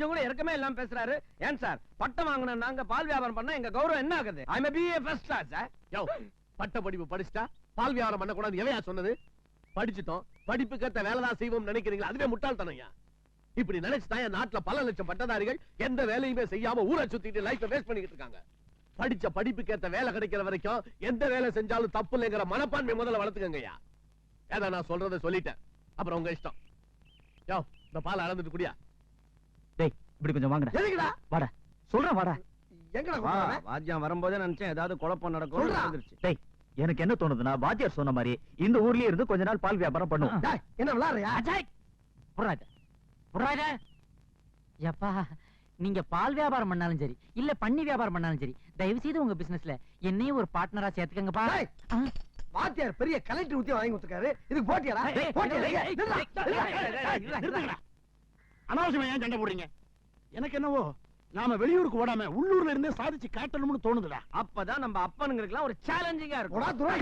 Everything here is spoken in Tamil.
கொஞ்சம் கூட இறக்கமே எல்லாம் பேசுறாரு. ஏன் சார் பட்டம் வாங்கின நாங்க பால் வியாபாரம் பண்ணா எங்க கௌரவம் என்ன ஆகுது? I may B A first class sir. யோ பட்ட படிப்பு படிச்சுட்டா பால் வியாபாரம் பண்ண கூடாது எவையா சொன்னது? படிச்சுட்டோம், படிப்புக்கேத்த வேலைதான் செய்வோம் நினைக்கிறீங்களா? அதுவே முட்டாள்தனையா. இப்படி நினைச்சுதான் என் நாட்டுல பல லட்சம் பட்டதாரிகள் எந்த வேலையுமே செய்யாம ஊரை சுத்திட்டு லைஃப் வேஸ்ட் பண்ணிக்கிட்டு இருக்காங்க. படிச்ச படிப்புக்கேத்த வேலை கிடைக்கிற வரைக்கும் எந்த வேலை செஞ்சாலும் தப்பு இல்லைங்கிற மனப்பான்மை முதல்ல வளர்த்துக்கங்கய்யா. ஏதா நான் சொல்றதை சொல்லிட்டேன், அப்புறம் உங்க இஷ்டம். யோ இந்த பால் அளந்துட்டு குடியா. டேய் இப்படி கொஞ்சம் வாங்கடா. எதுக்குடா? வாடா சொல்றேன் வாடா. எங்கடா வா, கூப்பிடுற? வாத்தியான் வரும்போதே நினைச்சேன் ஏதாவது குழப்பம் நடக்கும் சொல்றா. வந்துருச்சு. டேய் எனக்கு என்ன தோணுதுன்னா வாத்தியார் சொன்ன மாதிரி இந்த ஊர்லயே இருந்து கொஞ்ச நாள் பால் வியாபாரம் பண்ணுவோம். டேய், என்ன விளையாடுறியா? அஜய் புறாத எப்பா, நீங்க பால் வியாபாரம் பண்ணாலும் சரி இல்ல பண்ணி வியாபாரம் பண்ணாலும் சரி, தயவு செய்து உங்க பிசினஸ்ல என்னையும் ஒரு பார்ட்னரா சேர்த்துக்கங்கப்பா. டேய், வாத்தியார் பெரிய கலெக்டர் ஊத்தி வாங்கி கொடுத்துருக்காரு. இதுக்கு போட்டியாடா? போட்டியா? நில்லுடா. அனாவசியமா ஏன் சண்டை போடுறீங்க? எனக்கு என்னவோ நாம வெளியூருக்கு ஓடாம உள்ளூர்ல இருந்தே சாதிச்சு காட்டணும்னு தோணுதுடா. அப்பதான் நம்ம அப்பனுங்களுக்குலாம் ஒரு சேலஞ்சிங்கா இருக்கும். போடா, துரை.